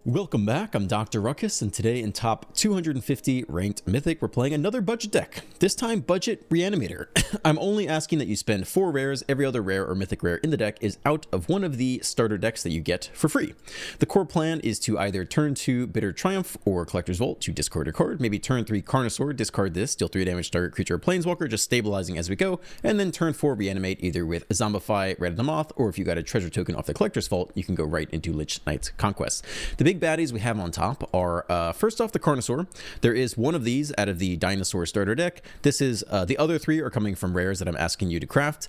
Welcome back, I'm Dr. Ruckus, and today in top 250 ranked Mythic, we're playing another budget deck. This time, budget Reanimator. I'm only asking that you spend 4 rares. Every other rare or Mythic rare in the deck is out of one of the starter decks that you get for free. The core plan is to either turn 2 Bitter Triumph or Collector's Vault to discard a card, maybe turn 3 Carnosaur, discard this, deal 3 damage to target creature or planeswalker, just stabilizing as we go, and then turn 4 Reanimate either with Zombify, Red of the Moth, or if you got a treasure token off the Collector's Vault, you can go right into Lich Knight's Conquest. The big baddies we have on top are, first off, the Carnosaur. There is one of these out of the Dinosaur starter deck. This is, the other 3 are coming from rares that I'm asking you to craft.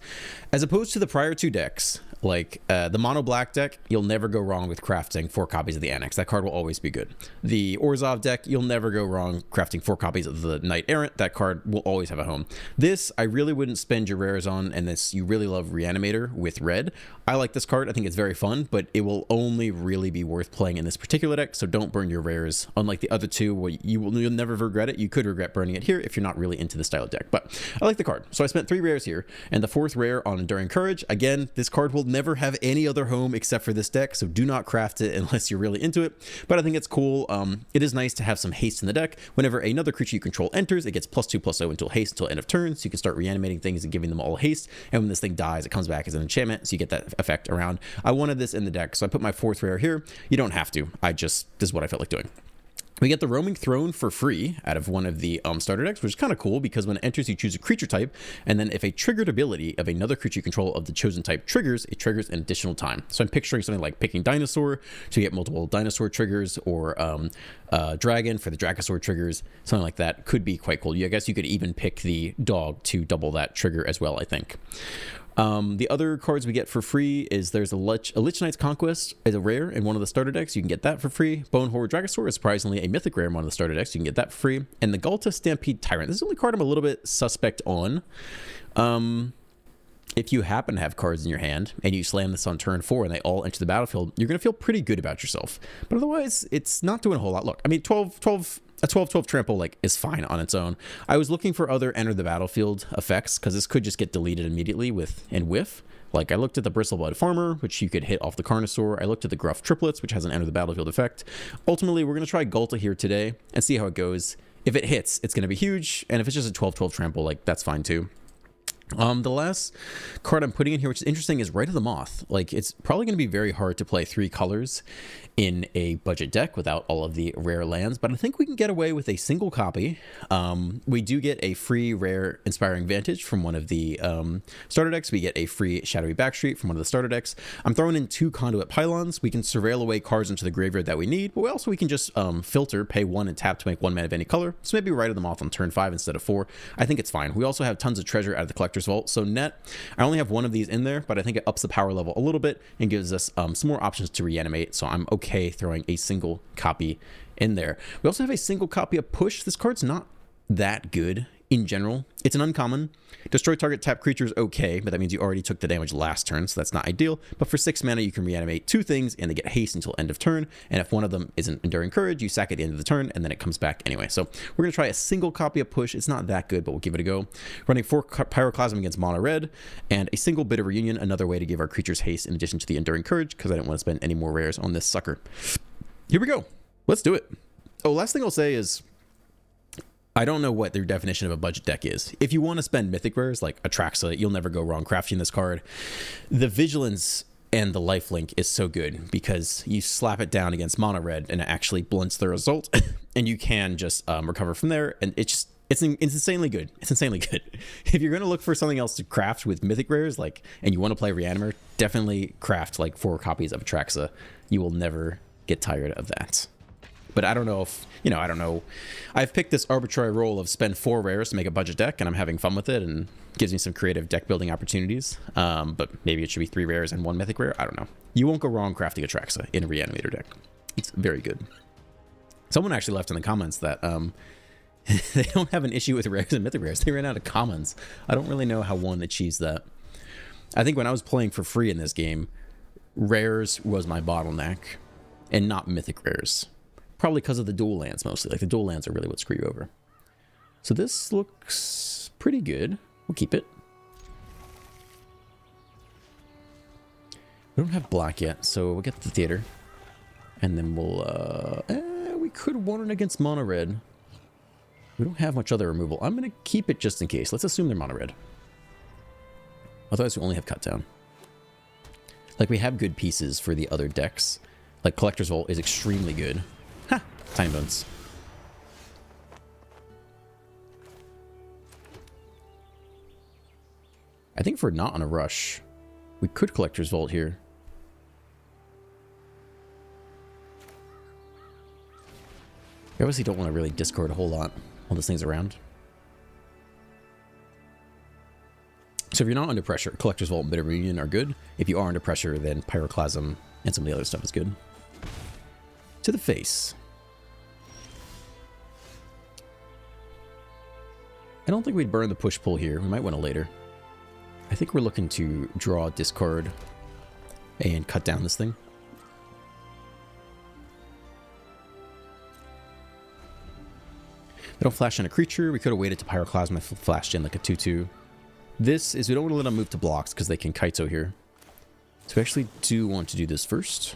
As opposed to the prior 2 decks, like the mono black deck, you'll never go wrong with crafting 4 copies of the Annex. That card will always be good. The Orzhov deck, you'll never go wrong crafting 4 copies of the Knight Errant. That card will always have a home. This, I really wouldn't spend your rares on, and this, you really love Reanimator with red. I like this card. I think it's very fun, but it will only really be worth playing in this particular deck, so don't burn your rares. Unlike the other 2, where you'll never regret it. You could regret burning it here if you're not really into the style of deck, but I like the card. So I spent 3 rares here, and the 4th rare on Enduring Courage. Again, this card will never have any other home except for this deck, so do not craft it unless you're really into it, but I think it's cool. It is nice to have some haste in the deck. Whenever another creature you control enters, it gets +2/+0 until haste until end of turn, so you can start reanimating things and giving them all haste, and when this thing dies, it comes back as an enchantment, so you get that effect around. I wanted this in the deck, so I put my 4th rare here. You don't have to. This is what I felt like doing. We get the Roaming Throne for free out of one of the starter decks, which is kind of cool because when it enters, you choose a creature type, and then if a triggered ability of another creature you control of the chosen type triggers, it triggers an additional time. So I'm picturing something like picking Dinosaur to get multiple Dinosaur triggers, or Dragon for the Dracosaur triggers, something like that. Could be quite cool. I guess you could even pick the dog to double that trigger as well, I think. The other cards we get for free is there's a Lich Knight's Conquest is a rare in one of the starter decks. You can get that for free. Bone Horror Dragosaur is surprisingly a Mythic rare in one of the starter decks. You can get that for free. And the Galta Stampede Tyrant. This is the only card I'm a little bit suspect on. If you happen to have cards in your hand and you slam this on turn 4 and they all enter the battlefield, you're going to feel pretty good about yourself. But otherwise, it's not doing a whole lot. Look, I mean, a 12/12 trample is fine on its own. I was looking for other enter the battlefield effects because this could just get deleted immediately with and whiff. Like I looked at the Bristleblood Farmer, which you could hit off the Carnosaur. I looked at the Gruff Triplets, which has an enter the battlefield effect. Ultimately, we're going to try Galta here today and see how it goes. If it hits, it's going to be huge. And if it's just a 12/12 trample, that's fine too. The last card I'm putting in here, which is interesting, is Red of the Moth. It's probably going to be very hard to play 3 colors in a budget deck without all of the rare lands, but I think we can get away with a single copy. We do get a free rare Inspiring Vantage from one of the starter decks. We get a free Shadowy Backstreet from one of the starter decks. I'm throwing in 2 Conduit Pylons. We can surveil away cards into the graveyard that we need, but we can just filter, pay 1 and tap to make 1 mana of any color. So maybe Red of the Moth on turn 5 instead of 4. I think it's fine. We also have tons of treasure out of the Collector's Vault. So net, I only have 1 of these in there, but I think it ups the power level a little bit and gives us some more options to reanimate. So I'm okay throwing a single copy in there. We also have a single copy of Push. This card's not that good in general. It's an uncommon. Destroy target tap creature is okay, but that means you already took the damage last turn, so that's not ideal. But for 6 mana, you can reanimate 2 things, and they get haste until end of turn. And if one of them isn't Enduring Courage, you sack at the end of the turn, and then it comes back anyway. So we're going to try a single copy of Push. It's not that good, but we'll give it a go. Running 4 Pyroclasm against Mono Red, and a single Bitter Reunion, another way to give our creatures haste in addition to the Enduring Courage, because I didn't want to spend any more rares on this sucker. Here we go. Let's do it. Oh, last thing I'll say is, I don't know what their definition of a budget deck is. If you want to spend Mythic rares like Atraxa, you'll never go wrong crafting this card. The Vigilance and the Lifelink is so good because you slap it down against Mono Red and it actually blunts the result, and you can just recover from there. And it's insanely good. It's insanely good. If you're going to look for something else to craft with Mythic rares, and you want to play Reanimator, definitely craft 4 copies of Atraxa. You will never get tired of that. But I don't know if, I don't know. I've picked this arbitrary role of spend 4 rares to make a budget deck, and I'm having fun with it, and gives me some creative deck building opportunities. But maybe it should be 3 rares and 1 Mythic rare. I don't know. You won't go wrong crafting Atraxa in a Reanimator deck. It's very good. Someone actually left in the comments that they don't have an issue with rares and Mythic rares. They ran out of commons. I don't really know how one achieves that. I think when I was playing for free in this game, rares was my bottleneck, and not Mythic rares. Probably because of the dual lands mostly. The dual lands are really what screw you over. So this looks pretty good. We'll keep it. We don't have black yet, so we'll get to the theater. And then we'll, we could warn it against mono red. We don't have much other removal. I'm going to keep it just in case. Let's assume they're mono red. Otherwise, we only have cut down. Like, we have good pieces for the other decks. Like, Collector's Vault is extremely good. Ha! Time bones. I think if we're not on a rush, we could Collector's Vault here. We obviously don't want to really discard a whole lot while this thing's around. So if you're not under pressure, Collector's Vault and Bitter Reunion are good. If you are under pressure, then Pyroclasm and some of the other stuff is good. To the face. I don't think we'd burn the push-pull here. We might want to later. I think we're looking to draw, discard, and cut down this thing. They don't flash in a creature. We could have waited to Pyroclasm if flashed in like a 2/2. This is, we don't want to let them move to blocks because they can Kaito here. So we actually do want to do this first.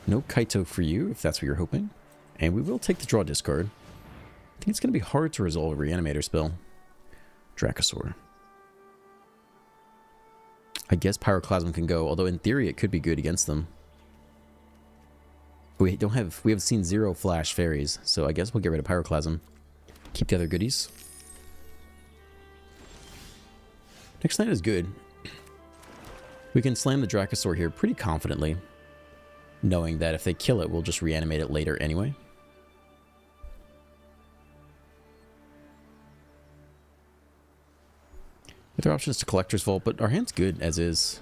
No Kaito for you, if that's what you're hoping. And we will take the draw discard. I think it's going to be hard to resolve a Reanimator spell. Dracosaur. I guess Pyroclasm can go, although in theory it could be good against them. We have seen 0 flash fairies, so I guess we'll get rid of Pyroclasm. Keep the other goodies. Next land is good. We can slam the Dracosaur here pretty confidently, knowing that if they kill it, we'll just reanimate it later anyway. Other options to Collector's Vault, but our hand's good as is.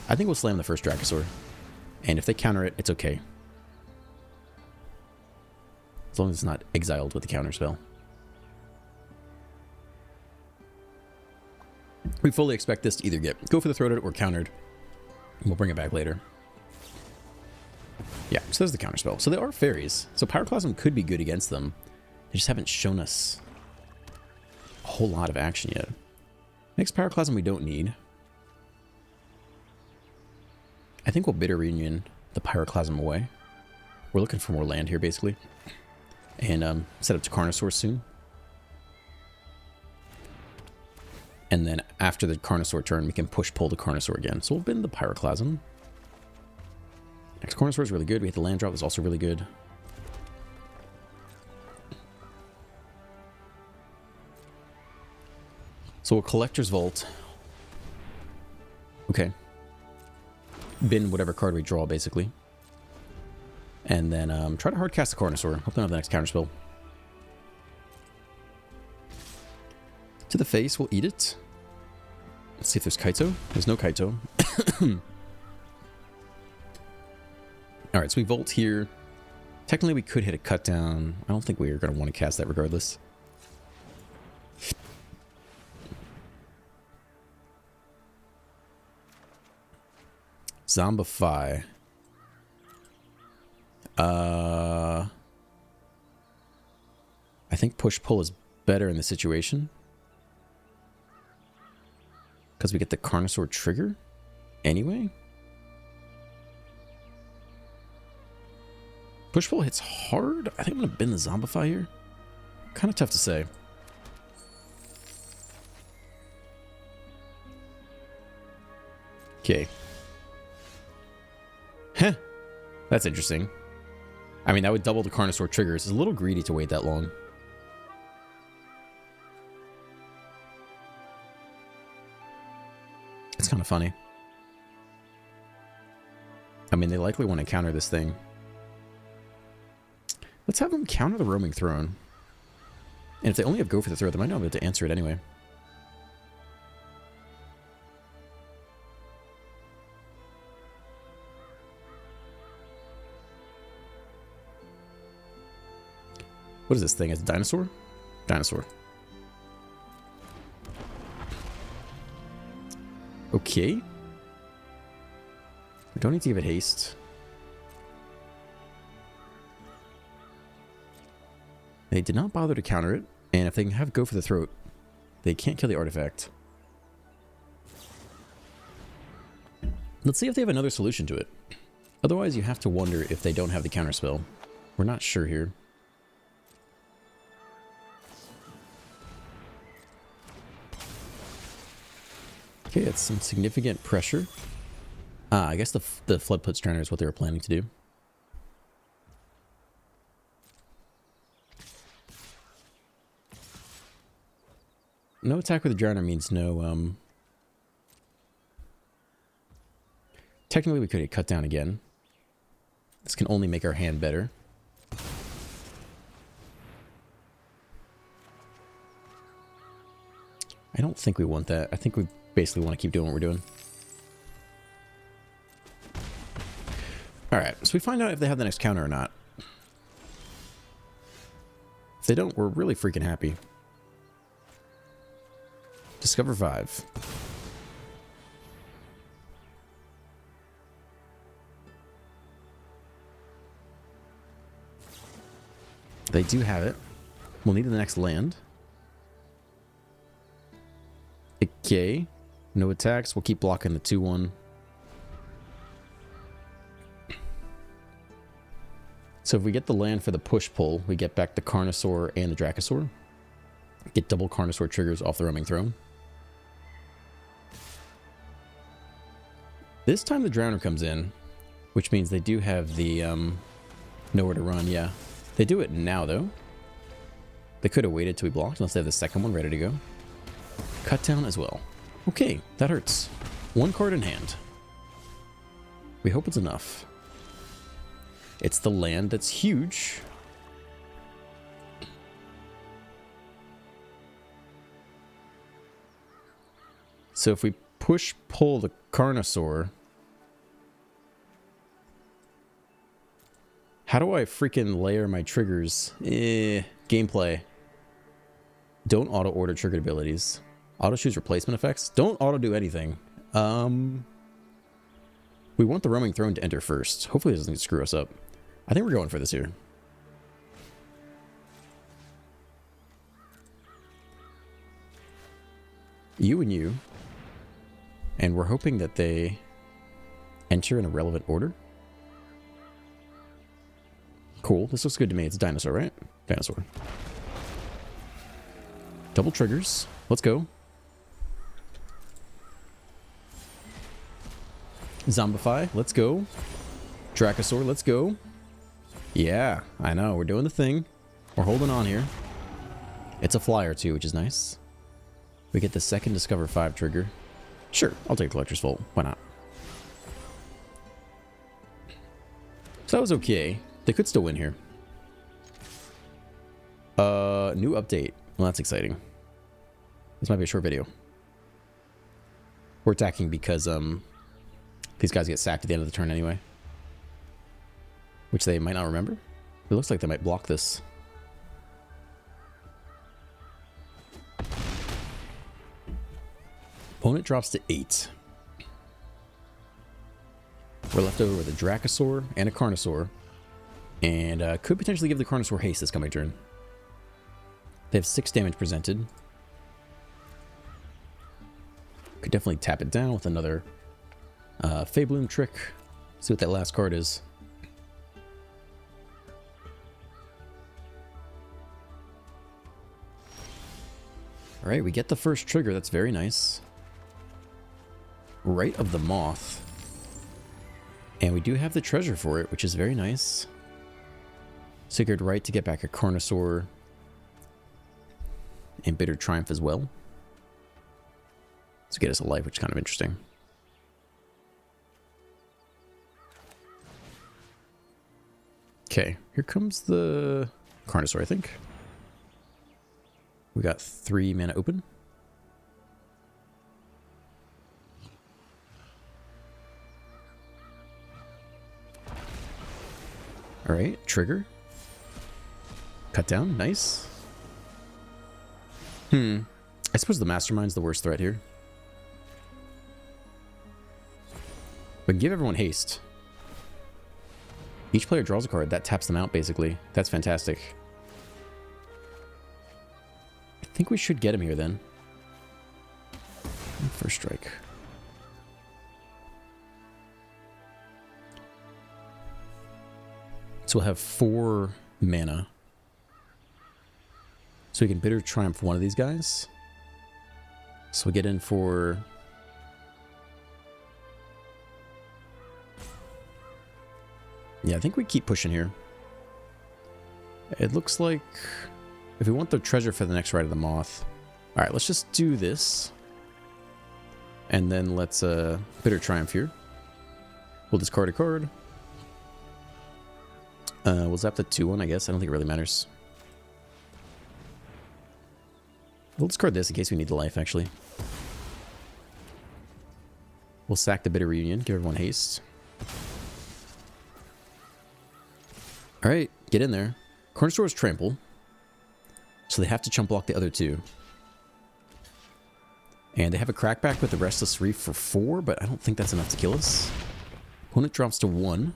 I think we'll slam the first Dracosaur. And if they counter it, it's okay. As long as it's not exiled with the counter spell. We fully expect this to either go for the throat or countered. We'll bring it back later. Yeah, so there's the counter spell. So they are fairies. So Pyroclasm could be good against them. They just haven't shown us a whole lot of action yet. Next Pyroclasm we don't need. I think we'll Bitter Reunion the Pyroclasm away. We're looking for more land here, basically. And set up to Carnosaur soon. And then after the Carnosaur turn, we can push-pull the Carnosaur again. So we'll bend the Pyroclasm. Next Carnosaur is really good. We hit the land drop. That's also really good. So a Collector's Vault. Okay. Bin whatever card we draw, basically. And then try to hardcast the Carnosaur. Hope they don't have the next counterspell. To the face, we'll eat it. Let's see if there's Kaito. There's no Kaito. Alright, so we Volt here. Technically, we could hit a cut down. I don't think we're going to want to cast that regardless. Zombify. I think push-pull is better in this situation. Because we get the Carnosaur trigger anyway. Push-pull hits hard. I think I'm going to bend the Zombify here. Kind of tough to say. Okay. Heh. That's interesting. I mean, that would double the Carnosaur triggers. It's a little greedy to wait that long. It's kind of funny. I mean, they likely want to counter this thing. Let's have them counter the Roaming Throne. And if they only have Go for the Throat, they might not be able to answer it anyway. What is this thing? It's a dinosaur? Dinosaur. Okay. We don't need to give it haste. They did not bother to counter it. And if they can have Go for the Throat, they can't kill the artifact. Let's see if they have another solution to it. Otherwise, you have to wonder if they don't have the counterspell. We're not sure here. Okay, it's some significant pressure. I guess the Floodput Strander is what they were planning to do. No attack with the Drowner means no, Technically, we could cut down again. This can only make our hand better. I don't think we want that. I think we basically want to keep doing what we're doing. Alright, so we find out if they have the next counter or not. If they don't, we're really freaking happy. Discover 5. They do have it. We'll need the next land. Okay. No attacks. We'll keep blocking the 2-1. So if we get the land for the push-pull, we get back the Carnosaur and the Dracosaur. Get double Carnosaur triggers off the Roaming Throne. This time the Drowner comes in, which means they do have the nowhere to run, yeah. They do it now, though. They could have waited till we blocked, unless they have the second one ready to go. Cut down as well. Okay, that hurts. 1 card in hand. We hope it's enough. It's the land that's huge. So if we push-pull the Carnosaur... How do I freaking layer my triggers? Gameplay. Don't auto-order triggered abilities. Auto-choose replacement effects. Don't auto-do anything. We want the Roaming Throne to enter first. Hopefully it doesn't screw us up. I think we're going for this here. You and you. And we're hoping that they enter in a relevant order. Cool. This looks good to me. It's a dinosaur, right? Dinosaur. Double triggers. Let's go. Zombify. Let's go. Dracosaur. Let's go. Yeah, I know. We're doing the thing. We're holding on here. It's a flyer too, which is nice. We get the second Discover 5 trigger. Sure, I'll take Collector's Vault. Why not? So that was okay. They could still win here. New update. Well, that's exciting. This might be a short video. We're attacking because these guys get sacked at the end of the turn anyway. Which they might not remember. It looks like they might block this. Opponent drops to 8. We're left over with a Dracosaur and a Carnosaur. And could potentially give the Carnosaur haste this coming turn. They have 6 damage presented. Could definitely tap it down with another Fabloom trick. See what that last card is. Alright, we get the first trigger. That's very nice. Right of the Moth. And we do have the treasure for it, which is very nice. Sacred Right to get back a Carnosaur. Embittered Triumph as well. To get us a life, which is kind of interesting. Okay, here comes the Carnosaur, I think. We got 3 mana open. Alright, trigger. Cut down, nice. I suppose the Mastermind's the worst threat here. But give everyone haste. Each player draws a card. That taps them out, basically. That's fantastic. I think we should get him here, then. First strike. So we'll have 4 mana. So we can Bitter Triumph one of these guys. So we get in for... Yeah, I think we keep pushing here. It looks like if we want the treasure for the next Rite of the Moth. Alright, let's just do this. And then let's Bitter Triumph here. We'll discard a card. We'll zap the 2-1, I guess. I don't think it really matters. We'll discard this in case we need the life, actually. We'll sack the Bitter Reunion, give everyone haste. Alright, get in there. Corner Store is trample. So they have to chump block the other 2. And they have a crackback with the Restless Reef for 4, but I don't think that's enough to kill us. Opponent drops to 1.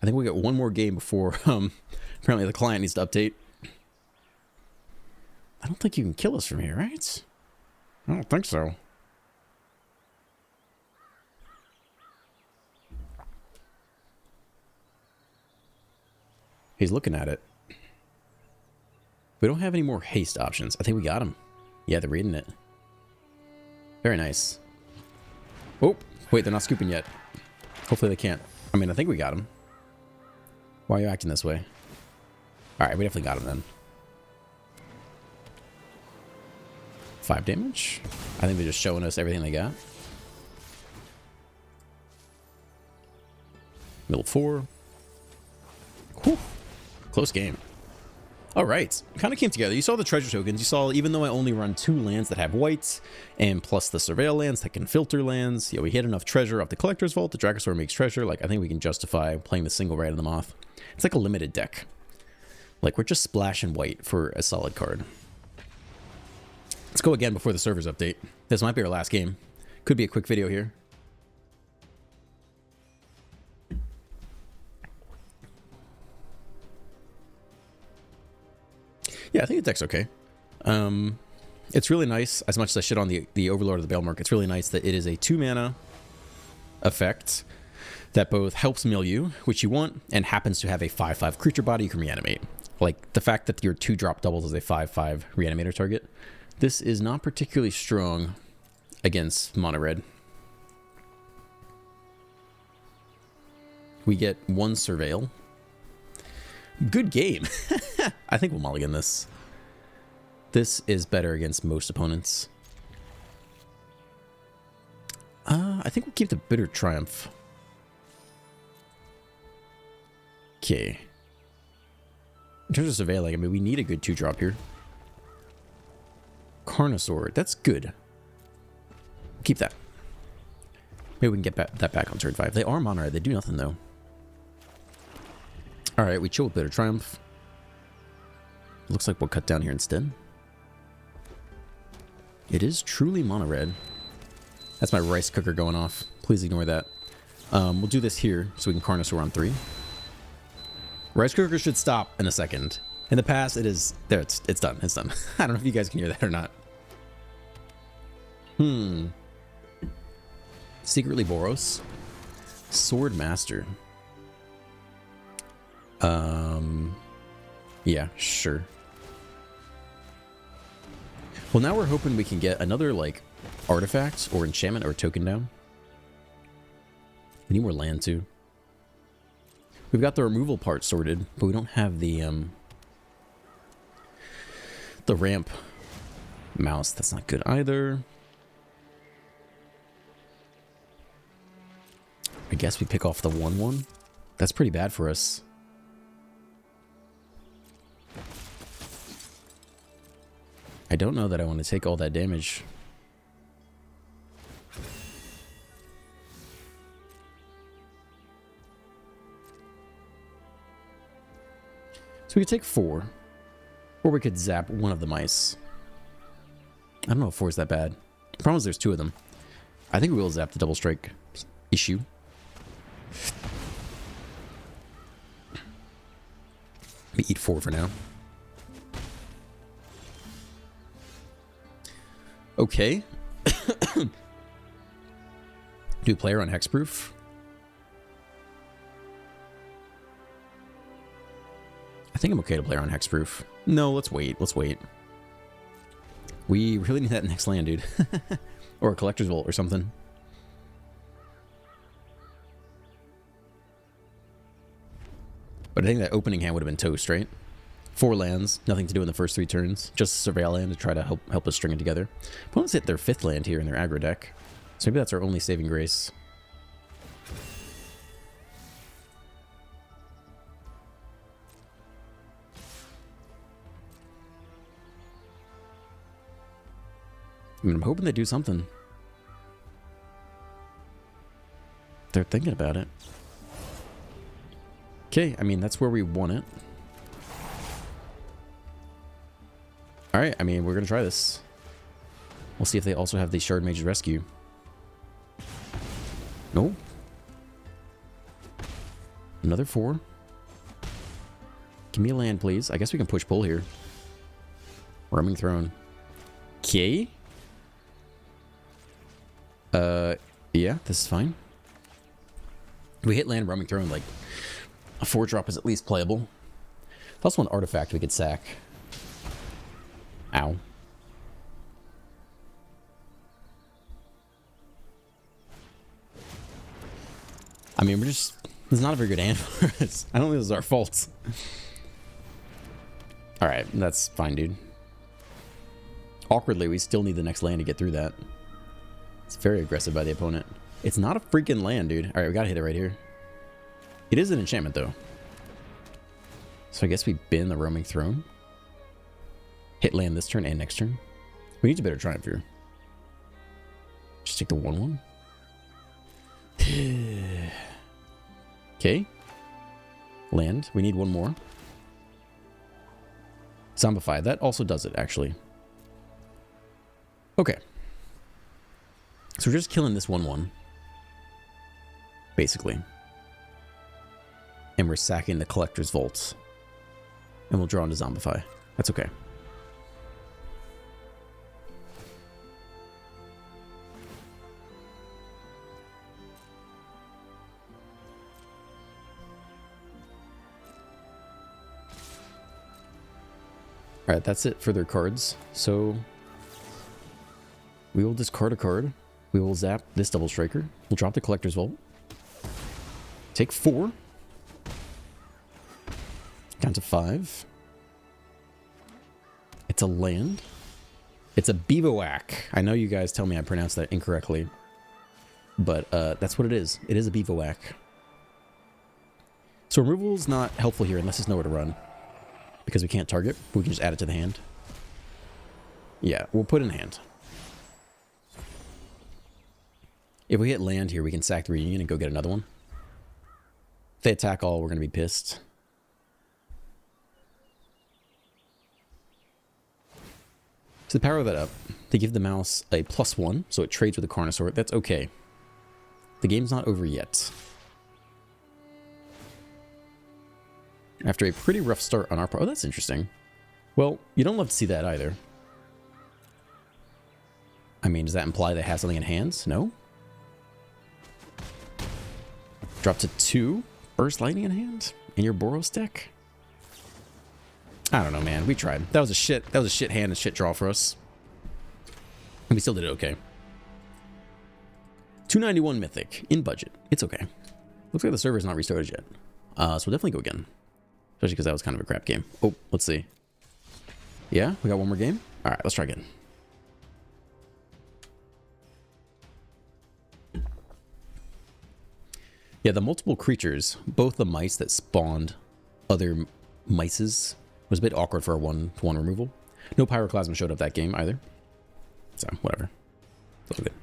I think we got one more game before apparently the client needs to update. I don't think you can kill us from here, right? I don't think so. He's looking at it. We don't have any more haste options. I think we got him. Yeah, they're reading it. Very nice. Oh, wait, they're not scooping yet. Hopefully they can't. I mean, I think we got him. Why are you acting this way? Alright, we definitely got him then. 5 damage. I think they're just showing us everything they got. Middle 4. Whew. Close game. Alright, kind of came together. You saw the treasure tokens. You saw, even though I only run 2 lands that have whites, and plus the surveil lands that can filter lands, we hit enough treasure off the collector's vault. The Dracosaur makes treasure. Like, I think we can justify playing the single Rite of the Moth. It's like a limited deck. Like, we're just splashing white for a solid card. Let's go again before the servers update. This might be our last game. Could be a quick video here. Yeah, I think the deck's okay. It's really nice, as much as I shit on the Overlord of the Bailmark, it's really nice that it is a 2-mana effect that both helps mill you, which you want, and happens to have a 5/5 creature body you can reanimate. Like, the fact that your 2-drop doubles as a 5/5 Reanimator target. This is not particularly strong against mono red. We get 1 surveil. Good game. I think we'll mulligan this. This is better against most opponents. I think we'll keep the Bitter Triumph. Okay. In terms of surveilling, I mean, we need a good 2-drop here. Carnosaur, that's good. Keep that. Maybe we can get that back on turn 5. They are mono red. They do nothing, though. Alright, we chill with Bitter Triumph. Looks like we'll cut down here instead. It is truly mono red. That's my rice cooker going off. Please ignore that. We'll do this here so we can Carnosaur on 3. Rice cooker should stop in a second. In the past, it is... There, it's done. It's done. I don't know if you guys can hear that or not. Secretly Boros. Sword Master. Yeah, sure. Well, now we're hoping we can get another, like, artifact or enchantment or token down. We need more land, too. We've got the removal part sorted, but we don't have the ramp mouse. That's not good either. I guess we pick off the 1/1. That's pretty bad for us. I don't know that I want to take all that damage. So we could take 4. Or we could zap one of the mice. I don't know if 4 is that bad. The problem is there's 2 of them. I think we will zap the double strike issue. We eat 4 for now. Okay. Do player on hexproof? I think I'm okay to play around Hexproof. No, let's wait. Let's wait. We really need that next land, dude. Or a Collector's Vault or something. But I think that opening hand would have been toast, right? 4 lands, nothing to do in the first 3 turns. Just a surveil land to try to help us string it together. Opponents hit their 5th land here in their aggro deck. So maybe that's our only saving grace. I mean, I'm hoping they do something. They're thinking about it. Okay, I mean, that's where we want it. Alright, I mean, we're going to try this. We'll see if they also have the Shard Mage's Rescue. No. Another 4. Give me a land, please. I guess we can push-pull here. Roaming Throne. Okay. Yeah, this is fine. If we hit land Roaming Throne, like, a 4-drop is at least playable. There's also an artifact we could sack. Ow. I mean, we're just... This is not a very good hand for us. I don't think this is our fault. Alright, that's fine, dude. Awkwardly, we still need the next land to get through that. It's very aggressive by the opponent. It's not a freaking land, dude. Alright, we gotta hit it right here. It is an enchantment, though. So I guess we bin the Roaming Throne. Hit land this turn and next turn. We need to better Triumph here. Just take the 1/1. Okay. Land. We need 1 more. Zombify. That also does it, actually. Okay. So we're just killing this 1/1. Basically. And we're sacking the Collector's Vaults. And we'll draw into Zombify. That's okay. Alright, that's it for their cards. So we will discard a card. We will zap this Double Striker. We'll drop the Collector's Vault. Take 4. Down to 5. It's a land. It's a Bivouac. I know you guys tell me I pronounced that incorrectly. But that's what it is. It is a Bivouac. So removal is not helpful here unless there's nowhere to run. Because we can't target. We can just add it to the hand. Yeah, we'll put it in hand. If we hit land here, we can sack the Reunion and go get another one. If they attack all, we're going to be pissed. So to power that up, they give the mouse a +1, so it trades with the Carnosaur. That's okay. The game's not over yet. After a pretty rough start on our part. Oh, that's interesting. Well, you don't love to see that either. I mean, does that imply they have something in hand? No? Drop to 2. Burst Lightning in hand? In your Boros deck? I don't know, man. We tried. That was a shit hand and shit draw for us. And we still did it okay. 291 Mythic. In budget. It's okay. Looks like the server's not restarted yet. So we'll definitely go again. Especially because that was kind of a crap game. Oh, let's see. Yeah, we got one more game? Alright, let's try again. Yeah, the multiple creatures, both the mice that spawned other mices, was a bit awkward for a 1-1 removal. No Pyroclasm showed up that game either. So, whatever. It's all good.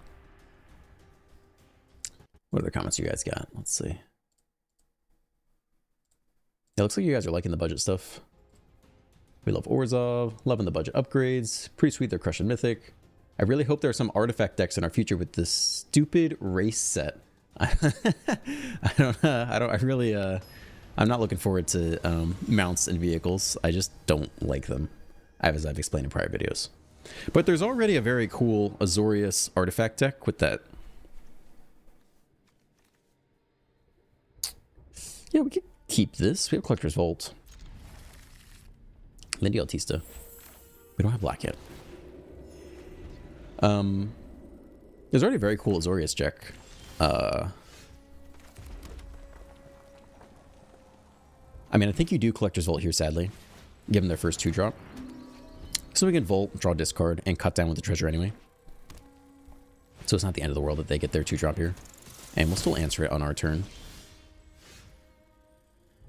What other comments you guys got? Let's see. It looks like you guys are liking the budget stuff. We love Orzhov, loving the budget upgrades. Pretty sweet they're crushing Mythic. I really hope there are some artifact decks in our future with this stupid race set. I'm not looking forward to mounts and vehicles. I just don't like them, as I've explained in prior videos. But there's already a very cool Azorius artifact deck with that. Yeah, we could keep this. We have Collector's Vault. Lindy Altista. We don't have black yet. There's already a very cool Azorius check. I mean, I think you do Collector's Vault here, sadly. Give them their first 2-drop. So we can Vault, draw discard, and cut down with the treasure anyway. So it's not the end of the world that they get their 2-drop here. And we'll still answer it on our turn.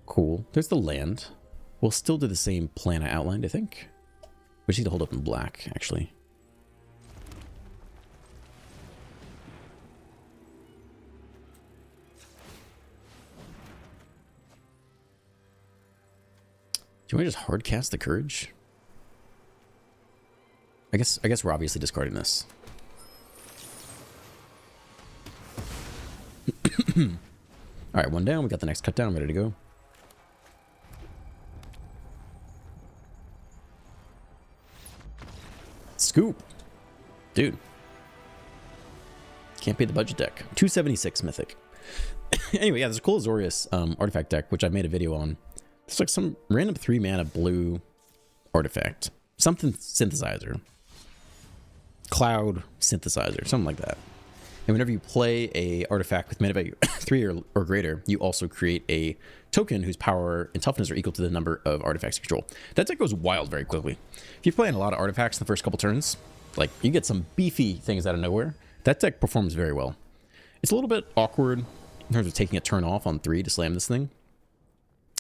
Cool. There's the land. We'll still do the same plan I outlined, I think. We just need to hold up in black, actually. Do you want to just hard cast the Courage? I guess we're obviously discarding this. Alright, 1 down. We got the next cut down ready to go. Scoop. Dude. Can't pay the budget deck. 276 Mythic. Anyway, yeah, there's a cool Azorius artifact deck, which I made a video on. It's like some random 3-mana blue artifact. Something synthesizer. Cloud synthesizer. Something like that. And whenever you play a artifact with mana value 3 or greater, you also create a token whose power and toughness are equal to the number of artifacts you control. That deck goes wild very quickly. If you're playing a lot of artifacts in the first couple turns, like you get some beefy things out of nowhere, that deck performs very well. It's a little bit awkward in terms of taking a turn off on 3 to slam this thing.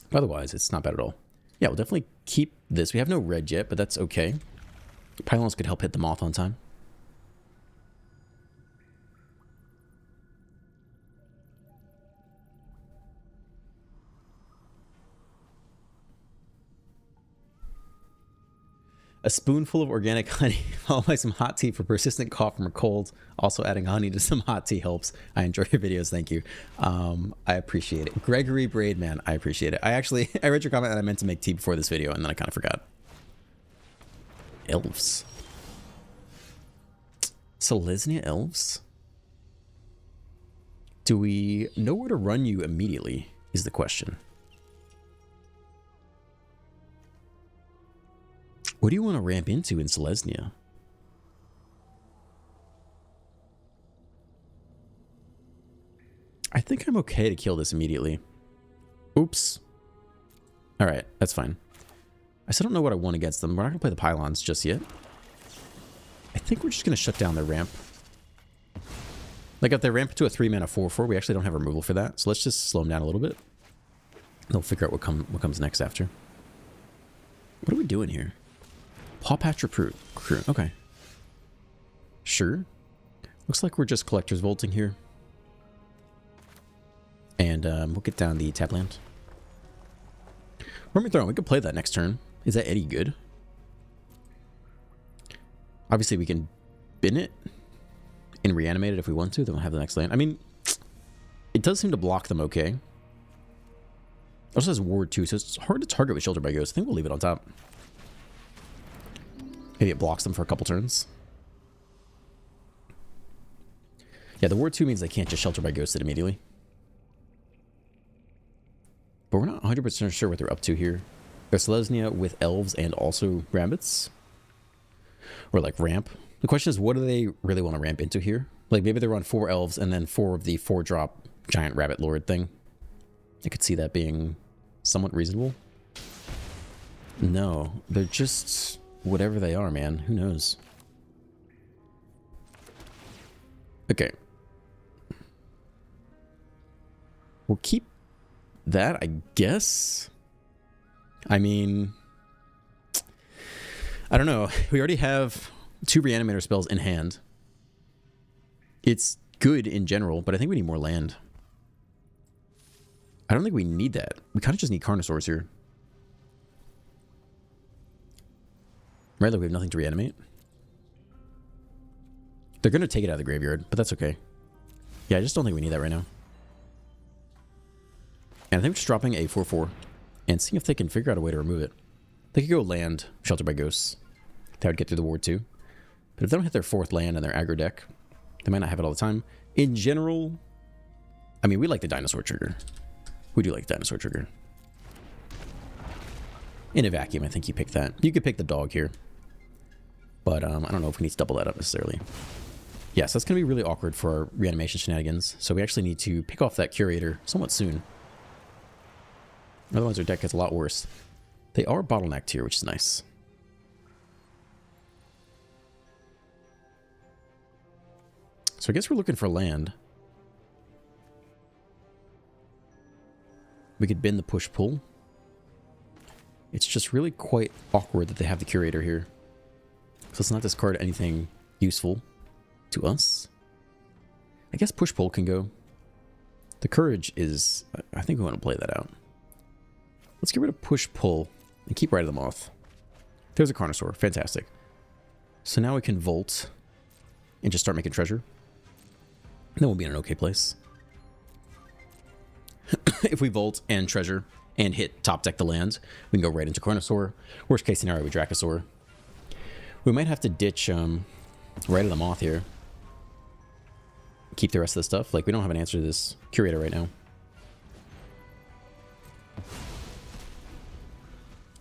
But otherwise, it's not bad at all. Yeah, we'll definitely keep this. We have no red yet, but that's okay. Pylons could help hit the moth on time. A spoonful of organic honey, followed by some hot tea for persistent cough from a cold. Also adding honey to some hot tea helps. I enjoy your videos. Thank you. I appreciate it. Gregory Braidman, I appreciate it. I read your comment and I meant to make tea before this video and then I kind of forgot. Elves. Selesnya elves? Do we know where to run you immediately is the question. What do you want to ramp into in Selesnya? I think I'm okay to kill this immediately. Oops. Alright, that's fine. I still don't know what I want against them. We're not going to play the pylons just yet. I think we're just going to shut down their ramp. Like if they ramp to a 3-mana 4/4, we actually don't have removal for that. So let's just slow them down a little bit. They'll figure out what comes next after. What are we doing here? Paw Patch Recruit. Okay. Sure. Looks like we're just Collector's Vaulting here. And we'll get down the tap land. Wormy Throne. We could play that next turn. Is that any good? Obviously, we can bin it and reanimate it if we want to. Then we'll have the next land. I mean, it does seem to block them okay. It also has Ward too, so it's hard to target with Shelter by Ghost. I think we'll leave it on top. Maybe it blocks them for a couple turns. Yeah, the Ward 2 means they can't just Shelter by Ghost it immediately. But we're not 100% sure what they're up to here. There's Selesnya with elves and also rabbits. Or like ramp. The question is, what do they really want to ramp into here? Like maybe they run 4 elves and then 4 of the 4-drop giant rabbit lord thing. I could see that being somewhat reasonable. No, they're just whatever they are, man. Who knows? Okay. We'll keep that, I guess. I mean, I don't know. We already have 2 Reanimator spells in hand. It's good in general, but I think we need more land. I don't think we need that. We kind of just need Carnosaurs here. Right, like we have nothing to reanimate. They're going to take it out of the graveyard, but that's okay. Yeah, I just don't think we need that right now. And I think we're just dropping a 4/4 and seeing if they can figure out a way to remove it. They could go land Shelter by Ghosts. That would get through the Ward too. But if they don't hit their 4th land in their aggro deck, they might not have it all the time. In general, I mean, we like the Dinosaur Trigger. We do like the Dinosaur Trigger. In a vacuum, I think you pick that. You could pick the dog here. But I don't know if we need to double that up necessarily. Yes, that's going to be really awkward for our reanimation shenanigans. So we actually need to pick off that curator somewhat soon. Otherwise our deck gets a lot worse. They are bottlenecked here, which is nice. So I guess we're looking for land. We could bin the push-pull. It's just really quite awkward that they have the curator here. So let's not discard anything useful to us. I guess push-pull can go. The courage is... I think we want to play that out. Let's get rid of push-pull and keep Right of the Moth. There's a Carnosaur. Fantastic. So now we can Volt and just start making treasure. And then we'll be in an okay place. If we Volt and treasure and hit top deck the land, we can go right into Carnosaur. Worst case scenario, we Dracosaur. We might have to ditch Right of the Moth here. Keep the rest of the stuff. Like, we don't have an answer to this curator right now.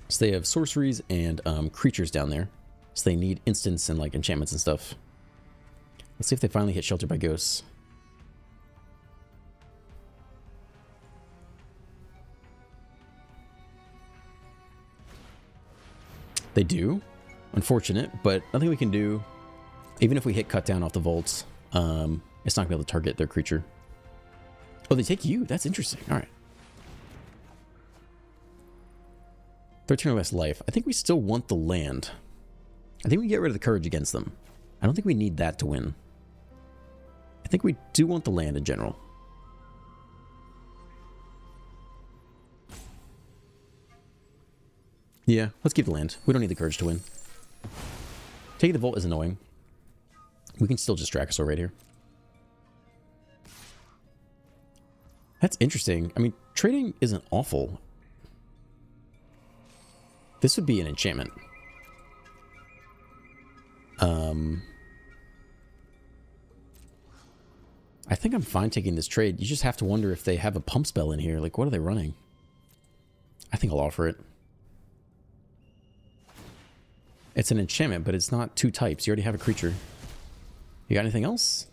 So they have sorceries and creatures down there. So they need instants and like enchantments and stuff. Let's see if they finally hit Shelter by Ghosts. They do. Unfortunate, but nothing we can do. Even if we hit cut down off the Volts, it's not going to be able to target their creature. Oh, they take you. That's interesting. All right. 13 or less life. I think we still want the land. I think we get rid of the courage against them. I don't think we need that to win. I think we do want the land in general. Yeah, let's keep the land. We don't need the courage to win. Taking the Volt is annoying. We can still just Dracosaur right here. That's interesting. I mean, trading isn't awful. This would be an enchantment. I think I'm fine taking this trade. You just have to wonder if they have a pump spell in here. Like, what are they running? I think I'll offer it. It's an enchantment, but it's not two types. You already have a creature. You got anything else?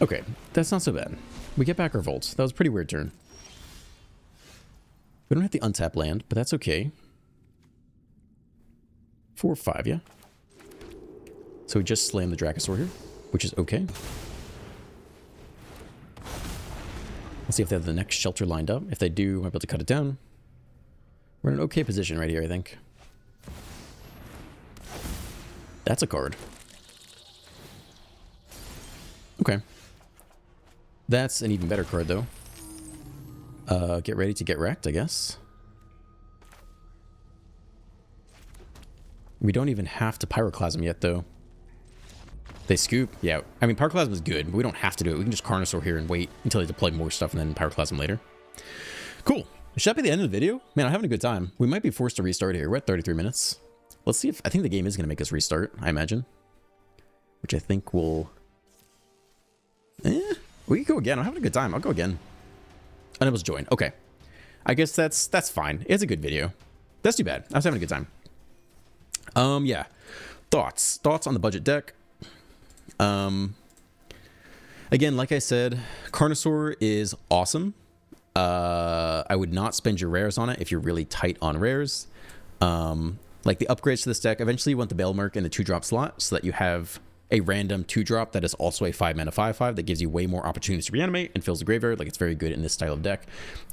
Okay, that's not so bad. We get back our Volts. That was a pretty weird turn. We don't have the untap land, but that's okay. 4 or 5, yeah? So we just slam the Dracosaur here, which is okay. Let's see if they have the next shelter lined up. If they do, we might be able to cut it down. We're in an okay position right here, I think. That's a card. Okay. That's an even better card, though. Get ready to get wrecked, I guess. We don't even have to Pyroclasm yet, though. They scoop. Yeah, I mean, Pyroclasm is good. But we don't have to do it. We can just Carnosaur here and wait until they deploy more stuff and then Pyroclasm later. Cool. Should that be the end of the video? Man, I'm having a good time. We might be forced to restart here. We're at 33 minutes. Let's see if... I think the game is going to make us restart, I imagine. Which I think will... we can go again. I'm having a good time. I'll go again. Unable to join. Okay. I guess that's fine. It's a good video. That's too bad. I was having a good time. Yeah. Thoughts on the budget deck. Again, like I said, Carnosaur is awesome. I would not spend your rares on it if you're really tight on rares. Like the upgrades to this deck, eventually you want the Baelmerc in the 2-drop slot so that you have a random 2-drop that is also a 5-mana 5/5 that gives you way more opportunities to reanimate and fills the graveyard. Like, it's very good in this style of deck.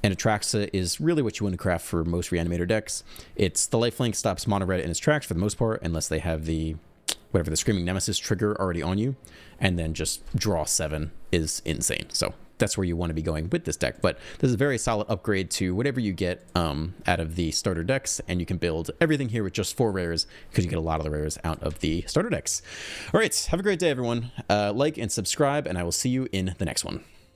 And Atraxa is really what you want to craft for most Reanimator decks. It's the lifelink stops mono red in its tracks for the most part, unless they have the whatever the Screaming Nemesis trigger already on you, and then just draw 7 is insane. So that's where you want to be going with this deck. But this is a very solid upgrade to whatever you get out of the starter decks, and you can build everything here with just 4 rares because you get a lot of the rares out of the starter decks. All right, have a great day, everyone. Like and subscribe, and I will see you in the next one.